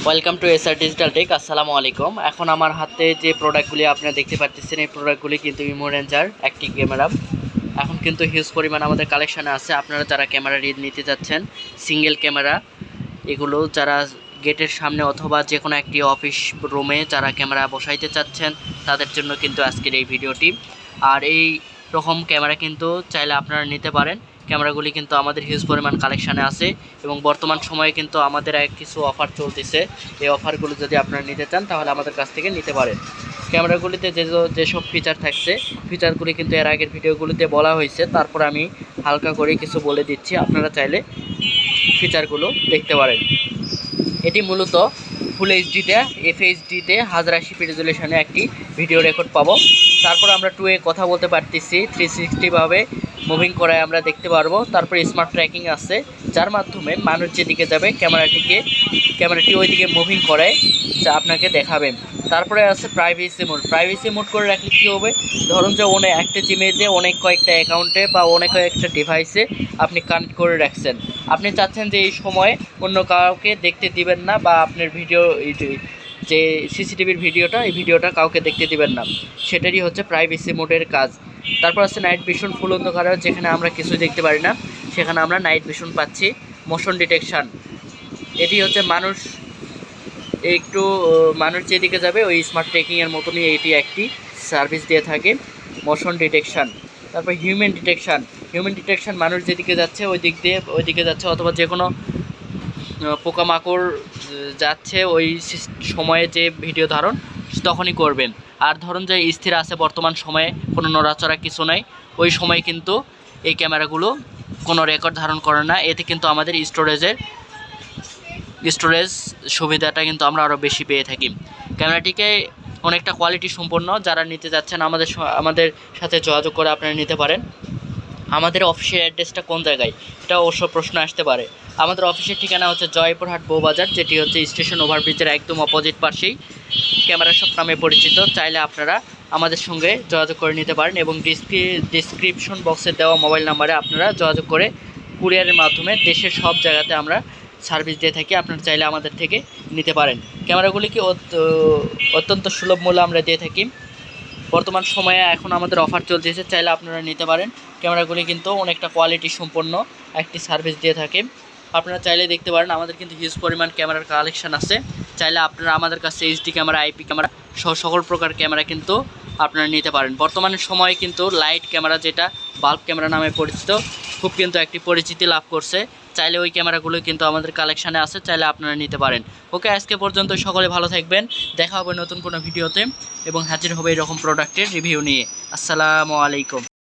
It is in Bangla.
Welcome to SR digital tech. আসসালামু আলাইকুম। এখন আমার হাতে যে প্রোডাক্টগুলি আপনারা দেখতে পাচ্ছেন, এই প্রোডাক্টগুলি কিন্তু ইমো রেঞ্জার একটি ক্যামেরা। এখন কিন্তু হিউজ পরিমাণ আমাদের কালেকশানে আছে। আপনারা যারা ক্যামেরা নিতে যাচ্ছেন, সিঙ্গেল ক্যামেরা, এগুলো যারা গেটের সামনে অথবা যে কোনো একটি অফিস রুমে যারা ক্যামেরা বসাইতে চাচ্ছেন, তাদের জন্য কিন্তু আজকের এই ভিডিওটি। আর এই রকম ক্যামেরা কিন্তু চাইলে আপনারা নিতে পারেন। ক্যামেরাগুলি কিন্তু আমাদের হিউজ পরিমাণ কালেকশানে আছে এবং বর্তমান সময়ে কিন্তু আমাদের কিছু অফার চলতেছে। এই অফারগুলো যদি আপনারা নিতে চান তাহলে আমাদের কাছ থেকে নিতে পারেন। ক্যামেরাগুলিতে যেসব ফিচার থাকছে, ফিচারগুলি কিন্তু এর আগের ভিডিওগুলিতে বলা হয়েছে, তারপর আমি হালকা করে কিছু বলে দিচ্ছি, আপনারা চাইলে ফিচারগুলো দেখতে পারেন। এটি মূলত ফুল এইচডিতে FHDতে 1080p রেজুলেশনে একটি ভিডিও রেকর্ড পাবো। তারপর আমরা 2A কথা বলতে পারতেছি, 360ভাবে মুভিং করায় আমরা দেখতে পারবো। তারপর স্মার্ট ট্র্যাকিং আছে, যার মাধ্যমে মানুষ যেদিকে যাবে ক্যামেরাটি ওইদিকে মুভিং করায় যা আপনাকে দেখাবে। তারপরে আছে প্রাইভেসি মোড করে রাখলে কী হবে, ধরুন যে একটা জিমেতে অনেক কয়েকটা অ্যাকাউন্টে বা অনেক কয়েকটা ডিভাইসে আপনি কানেক্ট করে রাখছেন। আপনি চাচ্ছেন যে এই সময় অন্য কাউকে দেখতে দিবেন না, বা আপনার যে সিসিটিভির ভিডিওটা, এই ভিডিওটা কাউকে দেখতে দিবেন না, সেটারই হচ্ছে প্রাইভেসি মোডের কাজ। তারপর আছে নাইট ভিশন, ফুল অন্ধকারে যেখানে আমরা কিছু দেখতে পারি না সেখানে আমরা নাইট ভিশন পাচ্ছি। মোশন ডিটেকশান, এটি হচ্ছে মানুষ যেদিকে যাবে ওই স্মার্ট ট্রেকিংয়ের মতনই এটি একটি সার্ভিস দিয়ে থাকে, মোশন ডিটেকশান। তারপর হিউম্যান ডিটেকশান, মানুষ যেদিকে যাচ্ছে ওইদিকে যাচ্ছে, অথবা যে কোনো পোকামাকড় যাচ্ছে ওই সময়ে যে ভিডিও ধারণ তখনই করবেন। আর ধরুন যে স্থির আছে বর্তমান সময়ে, কোনো নড়াচড়া কিছু নাই, ওই সময় কিন্তু এই ক্যামেরাগুলো কোনো রেকর্ড ধারণ করে না। এতে কিন্তু আমাদের স্টোরেজ সুবিধাটা কিন্তু আমরা আরও বেশি পেয়ে থাকি। ক্যামেরাটিকে অনেকটা কোয়ালিটি সম্পন্ন, যারা নিতে যাচ্ছেন আমাদের সাথে যোগাযোগ করে আপনারা নিতে পারেন। আমাদের অফিসের অ্যাড্রেসটা কোন জায়গায়, এটা অবশ্য প্রশ্ন আসতে পারে। আমাদের অফিসের ঠিকানা হচ্ছে জয়পুরহাট বউবাজার, যেটি হচ্ছে স্টেশন ওভারব্রিজের একদম অপোজিট পাশেই, ক্যামেরা শপ নামে পরিচিত। চাইলে আপনারা আমাদের সঙ্গে যোগাযোগ করে নিতে পারেন এবং ডিসক্রিপশন বক্সে দেওয়া মোবাইল নাম্বারে আপনারা যোগাযোগ করে কুরিয়ারের মাধ্যমে দেশের সব জায়গাতে আমরা সার্ভিস দিয়ে থাকি। আপনারা চাইলে আমাদের থেকে নিতে পারেন। ক্যামেরাগুলিকে অত্যন্ত সুলভ মূল্যে আমরা দিয়ে থাকি। বর্তমান সময়ে এখন আমাদের অফার চলতেছে, চাইলে আপনারা নিতে পারেন। ক্যামেরাগুলি কিন্তু অনেকটা কোয়ালিটি সম্পন্ন একটি সার্ভিস দিয়ে থাকে। আপনারা চাইলে দেখতে পারেন, আমাদের কিন্তু হিউজ পরিমাণ ক্যামেরার কালেকশান আছে। চাইলে আপনারা আমাদের কাছে HD ক্যামেরা, IP ক্যামেরা সহ সকল প্রকার ক্যামেরা কিন্তু আপনারা নিতে পারেন। বর্তমানে সময়ে কিন্তু লাইট ক্যামেরা, যেটা বাল্ব ক্যামেরা নামে পরিচিত, খুব কিন্তু একটি পরিচিতি লাভ করছে। চাইলে ওই ক্যামেরাগুলো কিন্তু আমাদের কালেকশানে আছে, চাইলে আপনারা নিতে পারেন। ওকে, আজকে পর্যন্ত সকলে ভালো থাকবেন। দেখা হবে নতুন কোনো ভিডিওতে এবং হাজির হবে এরকম প্রোডাক্টের রিভিউ নিয়ে। আসসালামু আলাইকুম।